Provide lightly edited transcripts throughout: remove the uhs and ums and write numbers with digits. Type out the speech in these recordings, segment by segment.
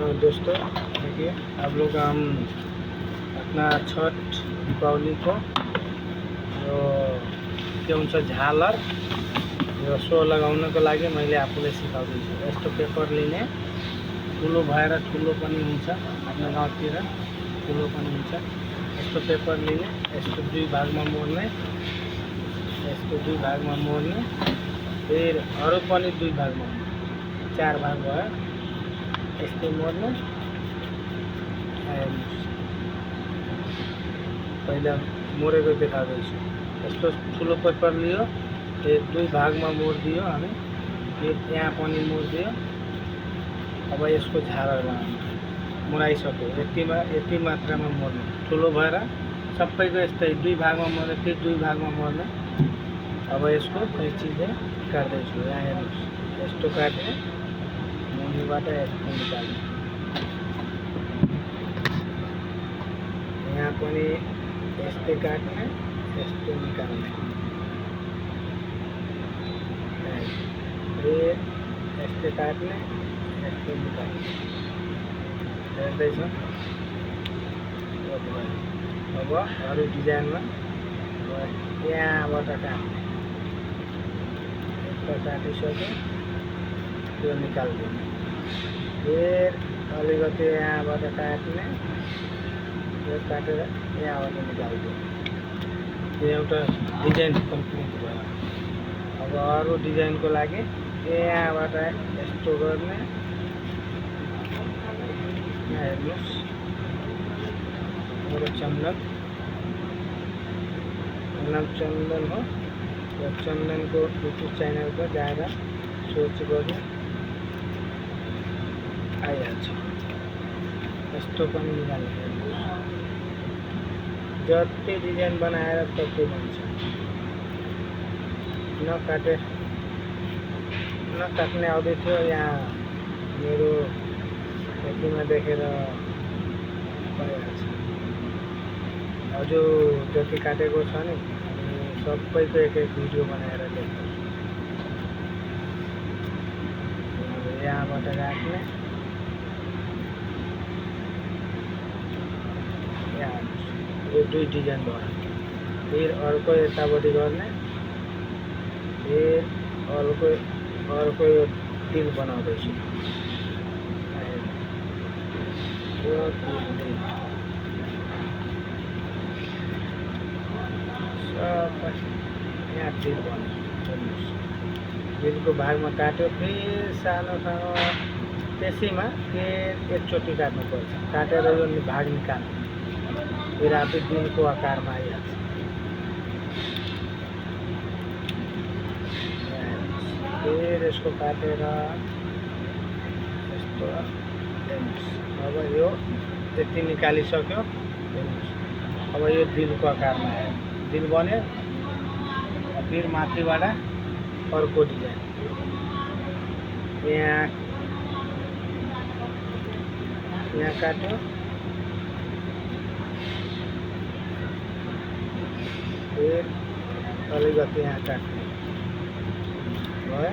दोस्तों देखिए आप लोग हम अपना छठ दीपावली को जो के हुन्छ झालर यो सो लगाउनको लागि मैले आफूले सिकाउँदैछु। यस्तो पेपर लिने ठुलो भएर ठुलो पनि हुन्छ, आफ्नो गाउँतिर ठुलो पनि हुन्छ। यस्तो पेपर लिने, यस्तो दुई भागमा मोड्ने, यस्तो दुई भागमा मोड्ने, फेरि अरू पनि दुई भागमा मोड्ने, चार भाग भयो। यस्तै मोड्ने। पहिला मोडेको देखाउँदैछु। यस्तो ठुलो पेपर लियो, दुई भागमा मोडिदियो हामी, फेरि यहाँ पनि मोडिदियो। अब यसको झालर बनाउने मोडाइसक्यो। यति मात्रामा मोड्ने, ठुलो भएर सबैको यस्तै दुई भागमा मोड्ने, फेरि दुई भागमा मोड्ने। अब यसको कैँचीले काट्दैछु। यहाँ हेर्नुहोस्, यस्तो काट्ने, मुनिबाट यस्तो निकाल्ने। यहाँ पनि यस्तै काट्ने, यस्तो निकाल्ने। फेरि यस्तै काट्ने, यस्तो निकाल्ने। हेर्दैछ? अब अरू डिजाइनमा यहाँबाट काट्ने, यस्तो काटिसक्यो, त्यो निकालिदिने। फेरि अलिकति यहाँबाट काट्ने, यो काटेर यहाँबाट निकालिदिने। त्यो एउटा डिजाइन कम्प्लिट भयो। अब अरू डिजाइनको लागि यहाँबाट यस्तो गर्ने। यहाँ हेर्नुहोस्, मेरो चन्दन नाम चन्दन हो। र चन्दनको युट्युब च्यानलमा गएर सर्च गर्ने, आइहाल्छ। यस्तो पनि निकाल्ने। जति डिजाइन बनाएर त्यति बन्छ। नकाट्ने आउँदै थियो, यहाँ मेरो यतिमा देखेर भइहाल्छ। अझ जति काटेको छ नि, सबैको एक एक भिडियो बनाएर देख्छु। यहाँबाट राख्ने, यहाँ यो दुई डिजाइन भयो। फेरि अर्को यतापट्टि गर्ने, फेरि अर्को यो तिल बनाउँदैछु। यो तिल सबै यहाँ तिल बन्यो। तिलको भागमा काट्यो, फेरि सानो सानो त्यसैमा फेरि एकचोटि काट्नुपर्छ। काटेर यो भाग निकाल्नु, फेरि आफै दिलको आकारमा आइहाल्छ। फेरि यसको काटेर यस्तो हेर्नुहोस्। अब यो यति निकालिसक्यो। हेर्नुहोस्, अब यो दिलको आकारमा आयो, दिल बन्यो। फेरि माथिबाट अर्को डिजाइन, यहाँ काट्यो, फेरि अलिकति यहाँ काट्ने भयो।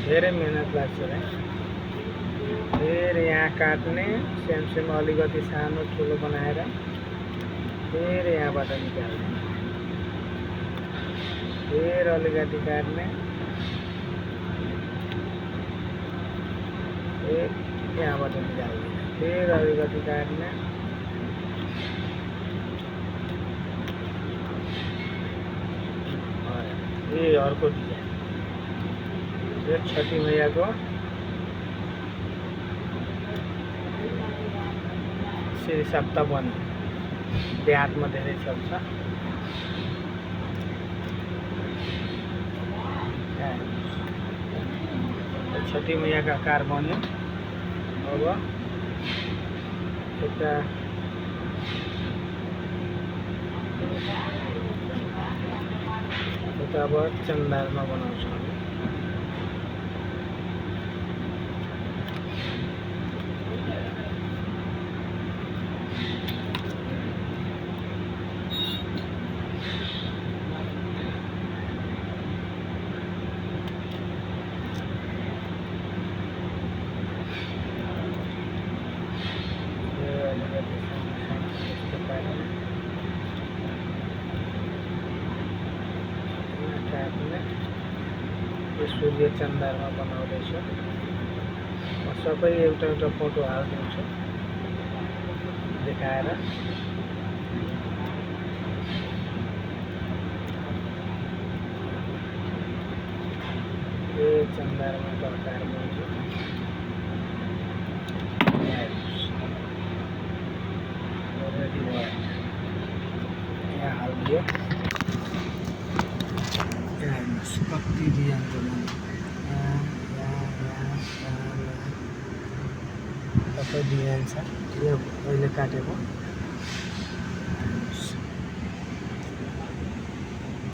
धेरै मेहनत लाग्छ है। फेरि यहाँ काट्ने, सेम अलिकति सानो ठुलो बनाएर फेरि यहाँबाट निकाल्ने, फेरि अलिकति काट्ने, फेरि यहाँबाट निकाल्ने, फेरि अलिकति काट्ने। ये अर्को डिजाइन, यो छठी मैयाको श्री सप्तमी देहातमा धेरै चल्छ। छठी मैयाका आकार बन्यो। अब यता अब चन्दारमा बनाउँछौँ हामी। यो सूर्य चन्द्रमा बनाउँदैछु। म सबै एउटा एउटा फोटो हालिदिन्छु देखाएर। यो चन्द्रमाको आकारमा हुन्छ। रेडी भयो, यहाँ हालिदियो। यहाँ हेर्नुहोस् कति डिजाइन छ मैले सबै डिजाइन छ। यो अहिले काटेको